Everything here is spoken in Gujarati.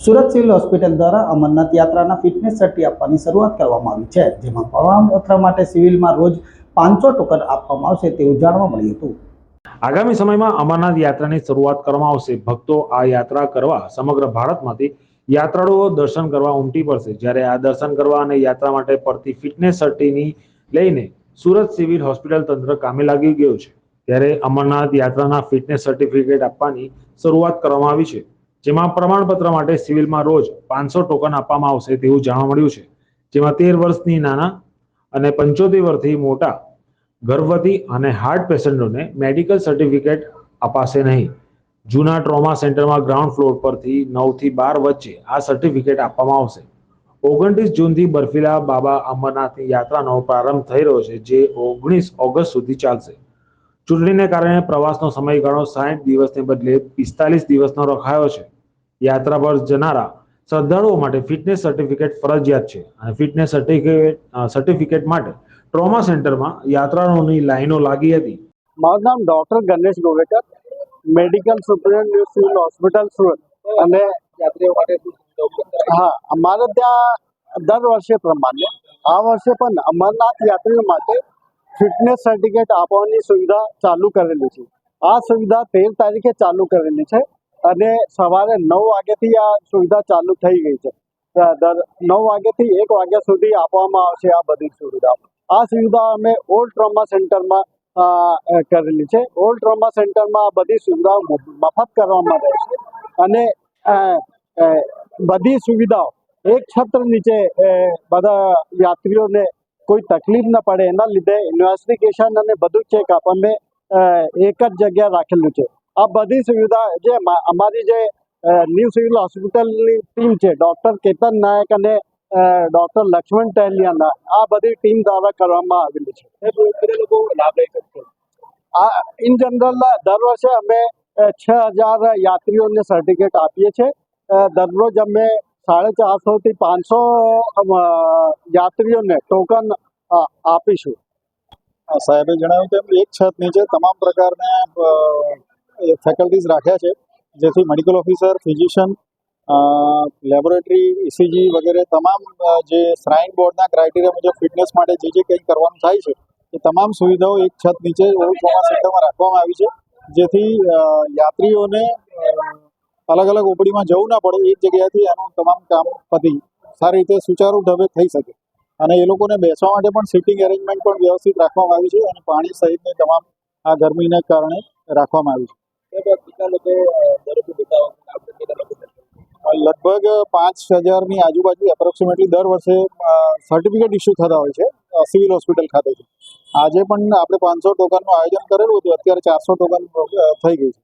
સુરત સિવિલ હોસ્પિટલ દ્વારા અમરનાથ યાત્રાના ફિટનેસ સર્ટી આપવાની શરૂઆત કરવામાં આવી છે, જેમાં પ્રમાણપત્ર માટે સિવિલમાં રોજ 500 ટોકન આપવામાં આવશે તેવું જાણવા મળ્યું હતું. આગામી સમયમાં અમરનાથ યાત્રાની શરૂઆત કરવામાં આવશે. ભક્તો આ યાત્રા કરવા સમગ્ર ભારતમાંથી યાત્રાળુઓ દર્શન કરવા ઉમટી પડશે. જ્યારે આ દર્શન કરવા અને યાત્રા માટે પડતી ફિટનેસ સર્ટીની લઈને સુરત સિવિલ હોસ્પિટલ તંત્ર કામે લાગી ગયું છે. ત્યારે અમરનાથ યાત્રાના ફિટનેસ સર્ટિફિકેટ આપવાની શરૂઆત કરવામાં આવી છે, જેમાં પ્રમાણપત્ર માટે સિવિલમાં રોજ 500 ટોકન આપવામાં આવશે તેવું જાણવા મળ્યું છે. જેમાં 13 વર્ષની નાના અને 75 વર્ષથી મોટા ગર્ભવતી અને હાર્ટ પેશન્ટોને મેડિકલ સર્ટિફિકેટ અપાશે નહીં. જૂના ટ્રોમા સેન્ટરમાં ગ્રાઉન્ડ ફ્લોર પરથી 9 થી 12 વચ્ચે આ સર્ટિફિકેટ આપવામાં આવશે. 29 જૂનથી બર્ફીલા બાબા અમરનાથની યાત્રાનો પ્રારંભ થઈ રહ્યો છે, જે 19 ઓગસ્ટ સુધી ચાલશે. ચૂંટણીને કારણે પ્રવાસનો સમયગાળો 60 દિવસને બદલે 45 દિવસનો રખાયો છે. યાત્રા પર જનારા શ્રદ્ધાળુઓ માટે ફિટનેસ સર્ટિફિકેટ ફરજિયાત છે અને ફિટનેસ સર્ટિફિકેટ માટે ટ્રોમા સેન્ટરમાં યાત્રાળુઓની લાઈનો લાગી હતી. મારું નામ doctor Ganesh Govekar, medical superintendent civil hospital Surat. અને યાત્રીઓ માટે હા, અમારે ત્યાં દર વર્ષે પ્રમાણે આ વર્ષે પણ અમરનાથ યાત્રીઓ માટે ફિટનેસ સર્ટિફિકેટ આપવાની સુવિધા ચાલુ કરેલી છે. આ સુવિધા 13 તારીખે ચાલુ કરેલી છે અને સવારે 9 વાગ્યાથી આ સુવિધા ચાલુ થઈ ગઈ છે. 9 વાગ્યાથી 1 વાગ્યા સુધી આપવામાં આવશે આ બધી સુવિધા. આ સુવિધા અમે ઓલ્ડ ટ્રોમા સેન્ટરમાં કરેલી છે. ઓલ્ડ ટ્રોમા સેન્ટરમાં આ બધી સુવિધાઓ મફત કરવામાં રહેશે અને બધી સુવિધાઓ એક છત્ર નીચે બધા યાત્રીઓને કોઈ તકલીફ ન પડે એના લીધે ઇન્વેસ્ટિગેશન અને બધું ચેકઅપ અમે એક જ જગ્યા રાખેલું છે. આ બધી સુવિધા જે અમારી જે ન્યૂ સિવિલ હોસ્પિટલની ટીમ છે, ડૉક્ટર કેતન નાયક અને ડૉક્ટર લક્ષ્મણ ટહેલિયાના, આ બધી ટીમ દ્વારા કરવામાં આવેલી છે. લોકો લાભ લઈ શકશે. આ ઇન જનરલ દર વર્ષે અમે 6000 યાત્રીઓને સર્ટિફિકેટ આપીએ છીએ. દરરોજ અમે 450 થી 500 યાત્રીઓને ટોકન આપીશું. સાહેબે જણાવ્યું તેમ એક છત નીચે તમામ પ્રકારના ફેકલ્ટીઝ રાખ્યા છે, જેથી medical officer, physician, laboratory, ECG વગેરે તમામ જે શ્રાઇન બોર્ડના ક્રાઇટેરિયા મુજબ ફિટનેસ માટે જે કંઈ કરવાનું થાય છે એ તમામ સુવિધાઓ એક છત નીચે ઓલ્ડ ટ્રોમા સેન્ટરમાં રાખવામાં આવી છે, જેથી યાત્રીઓને અલગ અલગ ઓપીડીમાં જવું ના પડે. એક જગ્યાએથી એનું તમામ કામ પતી સારી રીતે સુચારુ ઢબે થઈ શકે. અને એ લોકોને બેસવા માટે પણ સિટિંગ એરેન્જમેન્ટ પણ વ્યવસ્થિત રાખવામાં આવ્યું છે અને પાણી સહિતની તમામ આ ગરમીને કારણે રાખવામાં આવ્યું છે. લગભગ 5000ની આજુબાજુ એપ્રોક્સિમેટલી દર વર્ષે સર્ટિફિકેટ ઇસ્યુ થતા હોય છે સિવિલ હોસ્પિટલ ખાતેથી. આજે પણ આપણે 500 ટોકનનું આયોજન કરેલું હતું. અત્યારે 400 ટોકન થઈ ગયું છે.